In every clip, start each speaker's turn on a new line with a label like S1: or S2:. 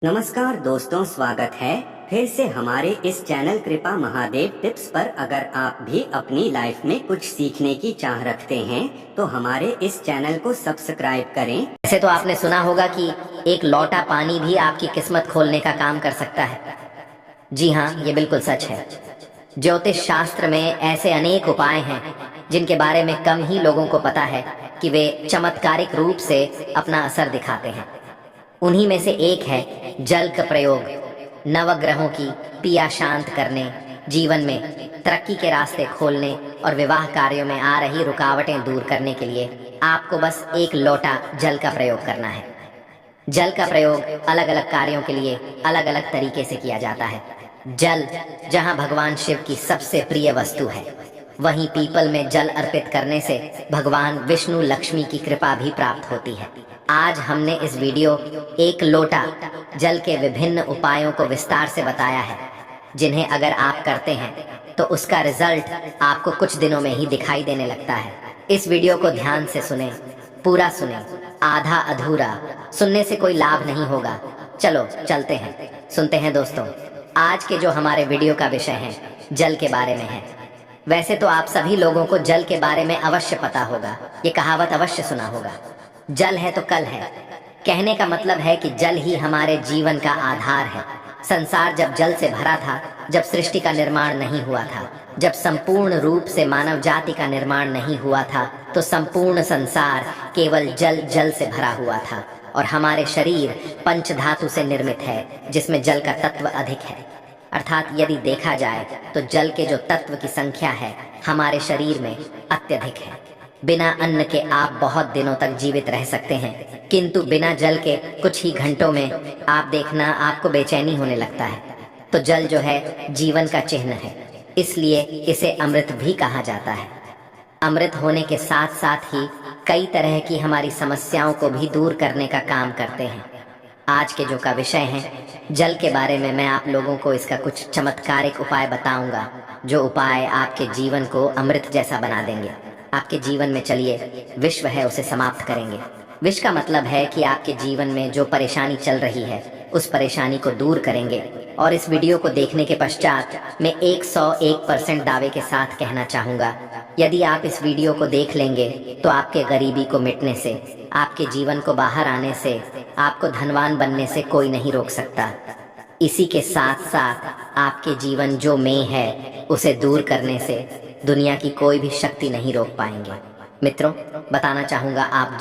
S1: नमस्कार दोस्तों, स्वागत है फिर से हमारे इस चैनल कृपा महादेव टिप्स पर। अगर आप भी अपनी लाइफ में कुछ सीखने की चाह रखते हैं तो हमारे इस चैनल को सब्सक्राइब करें।
S2: वैसे तो आपने सुना होगा कि एक लौटा पानी भी आपकी किस्मत खोलने का काम कर सकता है। जी हाँ, ये बिल्कुल सच है। ज्योतिष शास्त्र में ऐसे अनेक उपाय हैं जिनके बारे में कम ही लोगों को पता है कि वे चमत्कारिक रूप से अपना असर दिखाते हैं। उन्हीं में से एक है जल का प्रयोग। नवग्रहों की पिया शांत करने, जीवन में तरक्की के रास्ते खोलने और विवाह कार्यों में आ रही रुकावटें दूर करने के लिए आपको बस एक लोटा जल का प्रयोग करना है। जल का प्रयोग अलग अलग कार्यों के लिए अलग अलग तरीके से किया जाता है। जल जहां भगवान शिव की सबसे प्रिय वस्तु है, वहीं पीपल में जल अर्पित करने से भगवान विष्णु लक्ष्मी की कृपा भी प्राप्त होती है। आज हमने इस वीडियो एक लोटा जल के विभिन्न उपायों को विस्तार से बताया है, जिन्हें अगर आप करते हैं तो उसका रिजल्ट आपको कुछ दिनों में ही दिखाई देने लगता है। इस वीडियो को ध्यान से सुने, पूरा सुने, आधा अधूरा सुनने से कोई लाभ नहीं होगा। चलो चलते हैं, सुनते हैं दोस्तों। आज के जो हमारे वीडियो का विषय है जल के बारे में है। वैसे तो आप सभी लोगों को जल के बारे में अवश्य पता होगा, ये कहावत अवश्य सुना होगा, जल है तो कल है। कहने का मतलब है कि जल ही हमारे जीवन का आधार है। संसार जब जल से भरा था, जब सृष्टि का निर्माण नहीं हुआ था, जब संपूर्ण रूप से मानव जाति का निर्माण नहीं हुआ था, तो संपूर्ण संसार केवल जल जल से भरा हुआ था। और हमारे शरीर पंचधातु से निर्मित है, जिसमें जल का तत्व अधिक है। अर्थात यदि देखा जाए तो जल के जो तत्व की संख्या है हमारे शरीर में अत्यधिक है। बिना अन्न के आप बहुत दिनों तक जीवित रह सकते हैं, किंतु बिना जल के कुछ ही घंटों में आप देखना आपको बेचैनी होने लगता है। तो जल जो है जीवन का चिन्ह है, इसलिए इसे अमृत भी कहा जाता है। अमृत होने के साथ साथ ही कई तरह की हमारी समस्याओं को भी दूर करने का काम करते हैं। आज के जो का विषय है जल के बारे में, मैं आप लोगों को इसका कुछ चमत्कारिक उपाय बताऊंगा, जो उपाय आपके जीवन को अमृत जैसा बना देंगे। आपके जीवन में चलिए विश्व है उसे समाप्त करेंगे। विश्व का मतलब है कि आपके जीवन में जो परेशानी चल रही है उस परेशानी को दूर करेंगे। और इस वीडियो को देखने के पश्चात मैं 101% दावे के साथ कहना चाहूँगा, यदि आप इस वीडियो को देख लेंगे तो आपके गरीबी को मिटने से, आपके जीवन को बाहर आने से, आपको धनवान बनने से कोई नहीं रोक सकता। इसी के साथ साथ आपके जीवन जो में है उसे दूर करने से दुनिया की कोई भी शक्ति नहीं रोक पाएंगे। मित्रों, बताना चाहूँगा, आप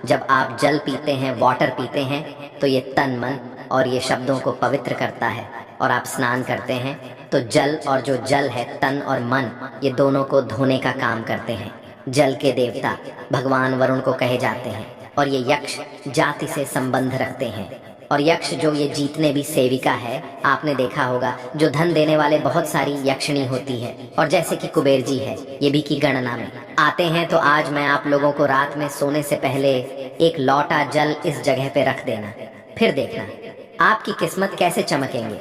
S2: जब आप जल पीते हैं, वाटर पीते हैं, तो ये तन मन और ये शब्दों को पवित्र करता है। और आप स्नान करते हैं तो जल, और जो जल है तन और मन, ये दोनों को धोने का काम करते हैं। जल के देवता भगवान वरुण को कहे जाते हैं, और ये यक्ष जाति से संबंध रखते हैं। और यक्ष जो ये जीतने भी सेविका है, आपने देखा होगा जो धन देने वाले बहुत सारी यक्षिणी होती है, और जैसे कि कुबेर जी है, ये भी की गणना में आते हैं। तो आज मैं आप लोगों को रात में सोने से पहले एक लौटा जल इस जगह पे रख देना, फिर देखना आपकी किस्मत कैसे चमकेंगे।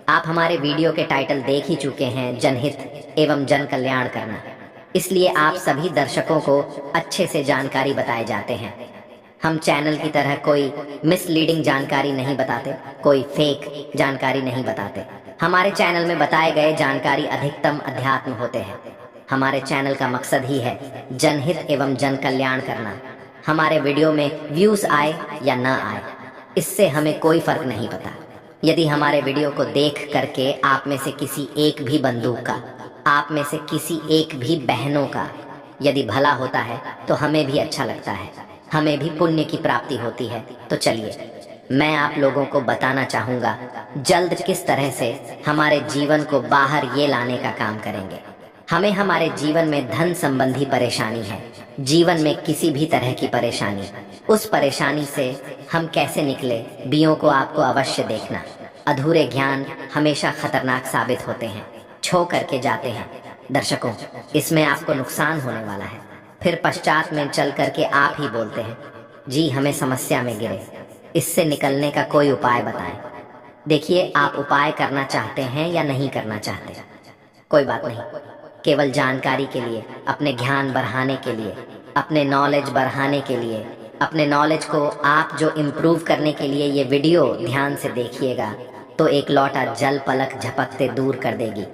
S2: आप हमारे वीडियो के टाइटल देख ही चुके हैं, जनहित एवं जन कल्याण करना, इसलिए आप सभी दर्शकों को अच्छे से जानकारी बताए जाते हैं। हम चैनल की तरह कोई मिसलीडिंग जानकारी नहीं बताते, कोई फेक जानकारी नहीं बताते। हमारे चैनल में बताए गए जानकारी अधिकतम अध्यात्म होते हैं। हमारे चैनल का मकसद ही है जनहित एवं जन कल्याण करना। हमारे वीडियो में व्यूज आए या ना आए, इससे हमें कोई फर्क नहीं पड़ता। यदि हमारे वीडियो को देख करके आप में से किसी एक भी बंधु का, आप में से किसी एक भी बहनों का यदि भला होता है तो हमें भी अच्छा लगता है, हमें भी पुण्य की प्राप्ति होती है। तो चलिए मैं आप लोगों को बताना चाहूँगा जल्द किस तरह से हमारे जीवन को बाहर ये लाने का काम करेंगे। हमें हमारे जीवन में धन संबंधी परेशानी है, जीवन में किसी भी तरह की परेशानी, उस परेशानी से हम कैसे निकले, वीडियो को आपको अवश्य देखना। अधूरे ज्ञान हमेशा खतरनाक साबित होते हैं, छो करके जाते हैं। दर्शकों, इसमें आपको नुकसान होने वाला है। फिर पश्चात में चल करके आप ही बोलते हैं, जी हमें समस्या में गिरे, इससे निकलने का कोई उपाय बताएं। देखिए, आप उपाय करना चाहते हैं या नहीं करना चाहते, कोई बात नहीं, केवल जानकारी के लिए, अपने ज्ञान बढ़ाने के लिए, अपने नॉलेज बढ़ाने के लिए, अपने नॉलेज को आप जो इम्प्रूव करने के लिए ये वीडियो ध्यान से देखिएगा तो एक लौटा जल पलक झपकते दूर कर देगी।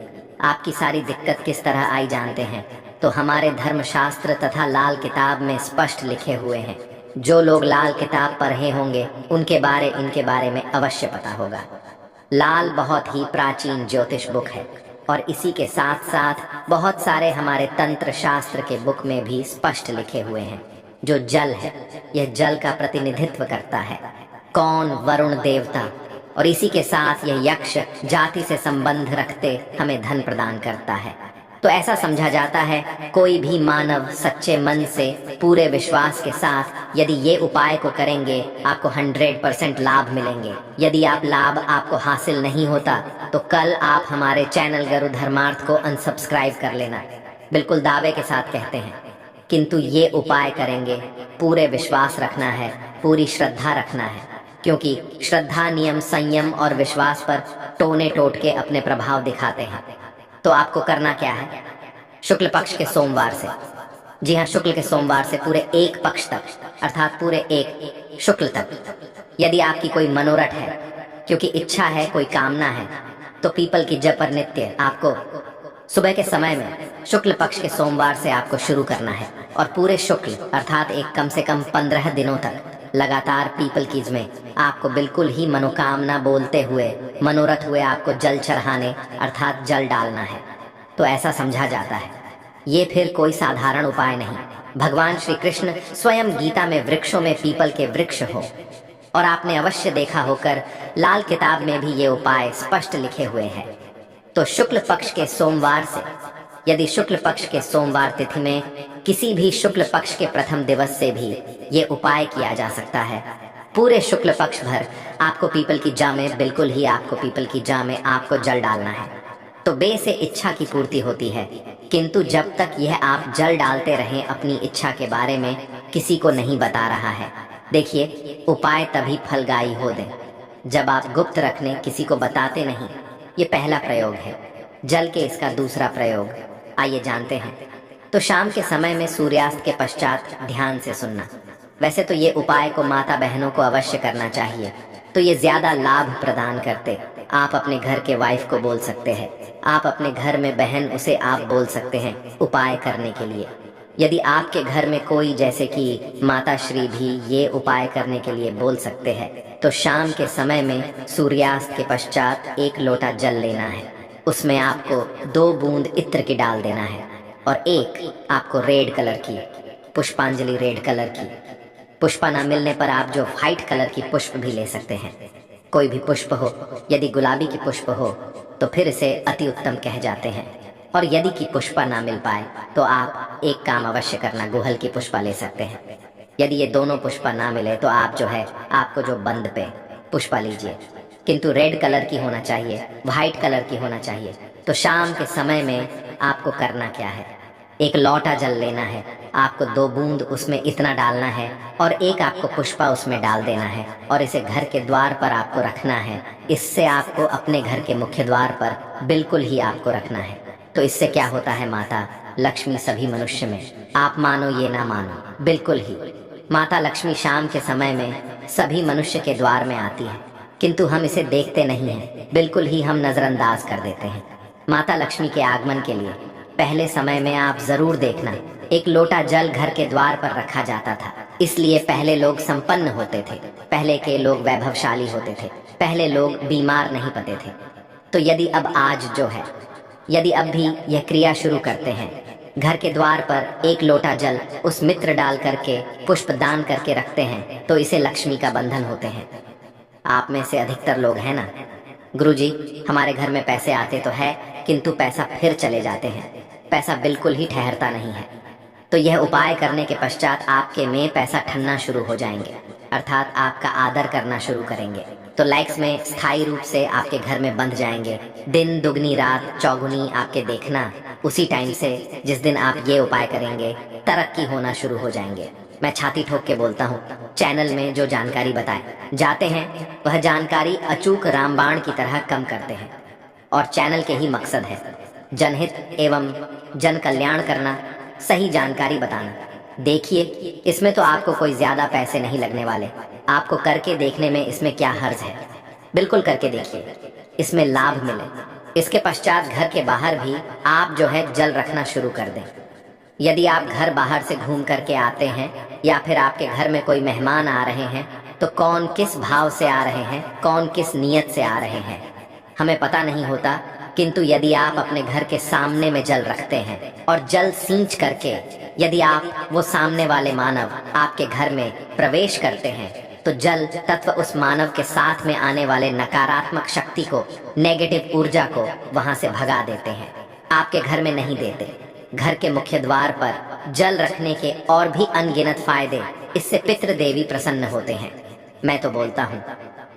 S2: आपकी सारी दिक्कत किस तरह आई जानते हैं तो हमारे धर्मशास्त्र तथा लाल किताब में स्पष्ट लिखे हुए हैं। जो लोग लाल किताब पढ़े होंगे इनके बारे में अवश्य पता होगा। लाल बहुत ही प्राचीन ज्योतिष बुक है और इसी के साथ साथ बहुत सारे हमारे तंत्र शास्त्र के बुक में भी स्पष्ट लिखे हुए हैं। जो जल है यह जल का प्रतिनिधित्व करता है। कौन? वरुण देवता। और इसी के साथ यह यक्ष जाति से संबंध रखते हमें धन प्रदान करता है। तो ऐसा समझा जाता है कोई भी मानव सच्चे मन से पूरे विश्वास के साथ यदि ये उपाय को करेंगे आपको 100% लाभ मिलेंगे। यदि आप लाभ आपको हासिल नहीं होता तो कल आप हमारे चैनल गुरु धर्मार्थ को अनसब्सक्राइब कर लेना। बिल्कुल दावे के साथ कहते हैं। किंतु ये उपाय करेंगे पूरे विश्वास रखना है, पूरी श्रद्धा रखना है, क्योंकि श्रद्धा, नियम, संयम और विश्वास पर टोने टोट के अपने प्रभाव दिखाते हैं। तो आपको करना क्या है? शुक्ल पक्ष के सोमवार से, जी हाँ, शुक्ल के सोमवार से पूरे एक पक्ष तक, अर्थात पूरे एक शुक्ल तक, यदि आपकी कोई मनोरथ है, क्योंकि इच्छा है, कोई कामना है, तो पीपल की जप पर नित्य आपको सुबह के समय में शुक्ल पक्ष के सोमवार से आपको शुरू करना है और पूरे शुक्ल अर्थात एक कम से कम 15 दिनों तक लगातार पीपल कीज में आपको बिल्कुल ही मनोकामना बोलते हुए, मनोरथ हुए आपको जल चढ़ाने अर्थात जल डालना है। तो ऐसा समझा जाता है ये फिर कोई साधारण उपाय नहीं। भगवान श्री कृष्ण स्वयं गीता में वृक्षों में पीपल के वृक्ष हो और आपने अवश्य देखा होकर लाल किताब में भी ये उपाय स्पष्ट लिखे हुए हैं। तो शुक्ल पक्ष के सोमवार से, यदि शुक्ल पक्ष के सोमवार तिथि में किसी भी शुक्ल पक्ष के प्रथम दिवस से भी ये उपाय किया जा सकता है। पूरे शुक्ल पक्ष भर आपको पीपल की जा में, बिल्कुल ही आपको पीपल की जा में आपको जल डालना है। तो बे से इच्छा की पूर्ति होती है, किंतु जब तक यह आप जल डालते रहें अपनी इच्छा के बारे में किसी को नहीं बता रहा है। देखिए, उपाय तभी फलदायी हो दे जब आप गुप्त रखने, किसी को बताते नहीं। ये पहला प्रयोग है। जल के इसका दूसरा प्रयोग आइए जानते हैं। तो शाम के समय में सूर्यास्त के पश्चात ध्यान से सुनना। वैसे तो ये उपाय को माता बहनों को अवश्य करना चाहिए, तो ये ज्यादा लाभ प्रदान करते। आप अपने घर के वाइफ को बोल सकते हैं, आप अपने घर में बहन, उसे आप बोल सकते हैं उपाय करने के लिए। यदि आपके घर में कोई, जैसे कि माता श्री भी ये उपाय करने के लिए बोल सकते हैं, तो शाम के समय में सूर्यास्त के पश्चात 1 लोटा जल लेना है। उसमें आपको 2 बूंद इत्र की डाल देना है और एक आपको रेड कलर की पुष्पांजलि, रेड कलर की पुष्पा ना मिलने पर आप जो व्हाइट कलर की पुष्प भी ले सकते हैं। कोई भी पुष्प हो, यदि गुलाबी की पुष्प हो तो फिर इसे अति उत्तम कह जाते हैं। और यदि की पुष्पा ना मिल पाए तो आप एक काम अवश्य करना, गुहल की पुष्पा ले सकते हैं। यदि ये दोनों पुष्पा ना मिले तो आप जो है आपको जो बंद पे पुष्पा लीजिए, किंतु रेड कलर की होना चाहिए, व्हाइट कलर की होना चाहिए। तो शाम के समय में आपको करना क्या है? 1 लोटा जल लेना है, आपको 2 बूंद उसमें इतना डालना है और एक आपको पुष्पा उसमें डाल देना है और इसे घर के द्वार पर आपको रखना है। इससे आपको अपने घर के मुख्य द्वार पर बिल्कुल ही आपको रखना है। तो इससे क्या होता है, माता लक्ष्मी सभी मनुष्य में, आप मानो ये ना मानो, बिल्कुल ही माता लक्ष्मी शाम के समय में सभी मनुष्य के द्वार में आती है, किंतु हम इसे देखते नहीं हैं, बिल्कुल ही हम नजरअंदाज कर देते हैं। माता लक्ष्मी के आगमन के लिए पहले समय में आप जरूर देखना 1 लोटा जल घर के द्वार पर रखा जाता था। इसलिए पहले लोग संपन्न होते थे, पहले के लोग वैभवशाली होते थे, पहले लोग बीमार नहीं पड़ते थे। तो यदि अब आज जो है, यदि अब भी यह क्रिया शुरू करते हैं, घर के द्वार पर 1 लोटा जल उस मित्र डाल करके पुष्प दान करके रखते हैं, तो इसे लक्ष्मी का बंधन होते हैं। आप में से अधिकतर लोग हैं ना, गुरुजी हमारे घर में पैसे आते तो है, किंतु पैसा फिर चले जाते हैं, पैसा बिल्कुल ही ठहरता नहीं है। तो यह उपाय करने के पश्चात आपके में पैसा ठनना शुरू हो जाएंगे, अर्थात आपका आदर करना शुरू करेंगे। तो लाइक्स में स्थायी रूप से आपके घर में बंध जाएंगे। दिन दुगनी रात चौगुनी आपके देखना उसी टाइम से, जिस दिन आप ये उपाय करेंगे, तरक्की होना शुरू हो जाएंगे। मैं छाती ठोक के बोलता हूँ, चैनल में जो जानकारी बताए जाते हैं वह जानकारी अचूक रामबाण की तरह कम करते हैं और चैनल के ही मकसद है जनहित एवं जन कल्याण करना, सही जानकारी बताना। देखिए, इसमें तो आपको कोई ज्यादा पैसे नहीं लगने वाले। आपको करके देखने में इसमें क्या हर्ज है। बिल्कुल करके देखिए, इसमें लाभ मिले। इसके पश्चात घर के बाहर भी आप जो है जल रखना शुरू कर दें। यदि आप घर बाहर से घूम करके आते हैं या फिर आपके घर में कोई मेहमान आ रहे हैं, तो कौन किस भाव से आ रहे हैं, कौन किस नीयत से आ रहे हैं, हमें पता नहीं होता। किंतु यदि आप अपने घर के सामने में जल रखते हैं और जल सींच करके यदि आप वो सामने वाले मानव आपके घर में प्रवेश करते हैं, तो जल तत्व उस मानव के साथ में आने वाले नकारात्मक शक्ति को, नेगेटिव ऊर्जा को वहां से भगा देते हैं। आपके घर में नहीं देते। घर के मुख्य द्वार पर जल रखने के और भी अनगिनत फायदे, इससे पितृ देवी प्रसन्न होते हैं। मैं तो बोलता हूँ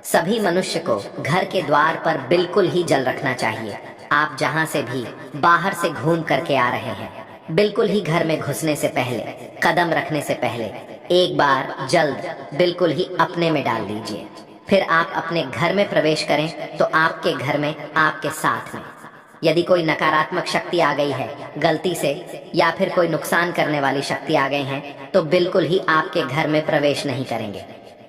S2: सभी मनुष्य को घर के द्वार पर बिल्कुल ही जल रखना चाहिए। आप जहाँ से भी बाहर से घूम करके आ रहे हैं, बिल्कुल ही घर में घुसने से पहले, कदम रखने से पहले एक बार जल्द बिल्कुल ही अपने में डाल दीजिए। फिर आप अपने घर में प्रवेश करें तो आपके घर में, आपके साथ में यदि कोई नकारात्मक शक्ति आ गई है गलती से, या फिर कोई नुकसान करने वाली शक्ति आ गई है, तो बिल्कुल ही आपके घर में प्रवेश नहीं करेंगे।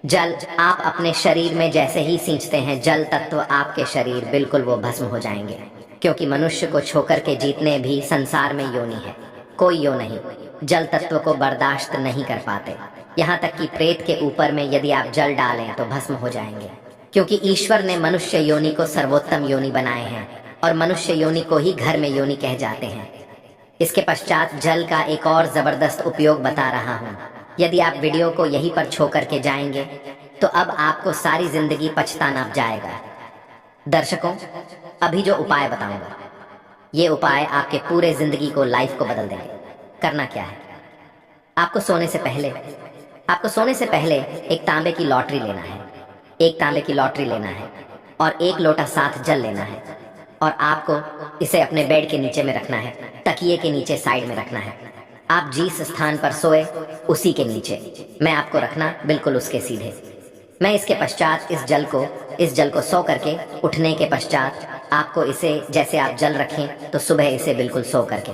S2: जल आप अपने शरीर में जैसे ही सींचते हैं, जल तत्व आपके शरीर बिल्कुल वो भस्म हो जाएंगे। क्योंकि मनुष्य को छोकर के जीतने भी संसार में योनि है, कोई यो नहीं जल तत्व को बर्दाश्त नहीं कर पाते। यहाँ तक कि प्रेत के ऊपर में यदि आप जल डालें तो भस्म हो जाएंगे। क्योंकि ईश्वर ने मनुष्य योनि को सर्वोत्तम योनि बनाए हैं और मनुष्य योनि को ही घर में योनि कह जाते हैं। इसके पश्चात जल का एक और जबरदस्त उपयोग बता रहा हूँ। यदि आप वीडियो को यहीं पर छो करके जाएंगे तो अब आपको सारी जिंदगी पछताना जाएगा। दर्शकों, अभी जो उपाय बताऊंगा, ये उपाय आपके पूरे जिंदगी को, लाइफ को बदल देंगे। करना क्या है, आपको सोने से पहले एक तांबे की लॉटरी लेना है। एक तांबे की लॉटरी लेना है और 1 लोटा साथ जल लेना है और आपको इसे अपने बेड के नीचे में रखना है, तकिए के नीचे साइड में रखना है। आप जिस स्थान पर सोए उसी के नीचे मैं आपको रखना, बिल्कुल उसके सीधे। मैं इसके पश्चात इस जल को सो करके उठने के पश्चात आपको इसे, जैसे आप जल रखें तो सुबह इसे बिल्कुल सो करके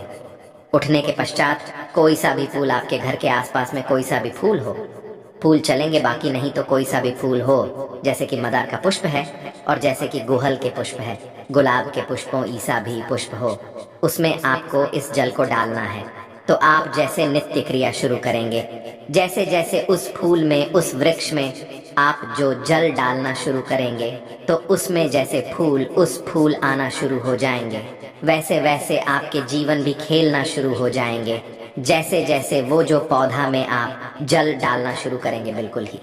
S2: उठने के पश्चात कोई सा भी फूल, आपके घर के आसपास में कोई सा भी फूल हो, फूल चलेंगे, बाकी नहीं तो कोई सा भी फूल हो, जैसे कि मदार का पुष्प है और जैसे कि गुहल के पुष्प है, गुलाब के पुष्पों ईसा भी पुष्प हो, उसमें आपको इस जल को डालना है। तो आप जैसे नित्य क्रिया शुरू करेंगे, जैसे जैसे उस फूल में, उस वृक्ष में आप जो जल डालना शुरू करेंगे, तो उसमें जैसे फूल, उस फूल आना शुरू हो जाएंगे, वैसे वैसे आपके जीवन भी खेलना शुरू हो जाएंगे। जैसे जैसे वो जो पौधा में आप जल डालना शुरू करेंगे, बिल्कुल ही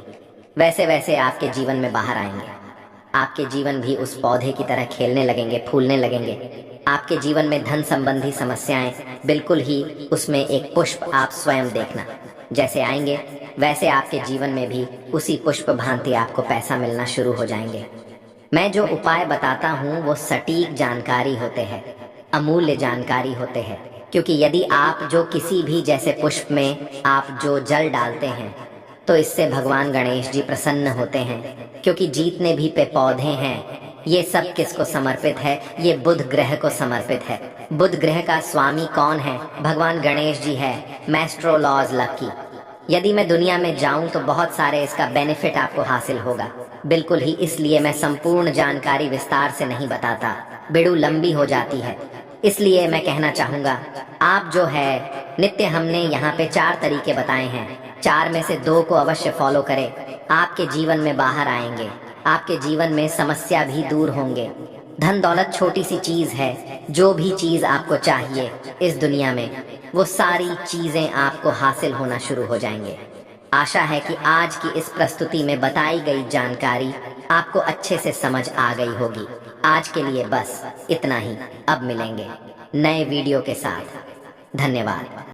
S2: वैसे वैसे आपके जीवन में बाहर आएंगे। आपके जीवन भी उस पौधे की तरह खेलने लगेंगे, फूलने लगेंगे। आपके जीवन में धन संबंधी समस्याएं, बिल्कुल ही उसमें एक पुष्प आप स्वयं देखना, जैसे आएंगे वैसे आपके जीवन में भी उसी पुष्प भांति आपको पैसा मिलना शुरू हो जाएंगे। मैं जो उपाय बताता हूँ वो सटीक जानकारी होते हैं, अमूल्य जानकारी होते हैं। क्योंकि यदि आप जो किसी भी जैसे पुष्प में आप जो जल डालते हैं, तो इससे भगवान गणेश जी प्रसन्न होते हैं। क्योंकि जितने भी पे पौधे हैं, ये सब किसको समर्पित है? ये बुध ग्रह को समर्पित है। बुध ग्रह का स्वामी कौन है? भगवान गणेश जी है, मैस्ट्रो लॉज लकी। यदि मैं दुनिया में जाऊं तो बहुत सारे इसका बेनिफिट आपको हासिल होगा, बिल्कुल ही। इसलिए मैं संपूर्ण जानकारी विस्तार से नहीं बताता, बेड़ू लंबी हो जाती है। इसलिए मैं कहना चाहूँगा, आप जो है नित्य, हमने यहाँ पे 4 तरीके बताए हैं, 4 में से 2 को अवश्य फॉलो करें। आपके जीवन में बाहर आएंगे, आपके जीवन में समस्या भी दूर होंगे। धन दौलत छोटी सी चीज है, जो भी चीज आपको चाहिए इस दुनिया में, वो सारी चीजें आपको हासिल होना शुरू हो जाएंगे। आशा है कि आज की इस प्रस्तुति में बताई गई जानकारी आपको अच्छे से समझ आ गई होगी। आज के लिए बस इतना ही। अब मिलेंगे नए वीडियो के साथ। धन्यवाद।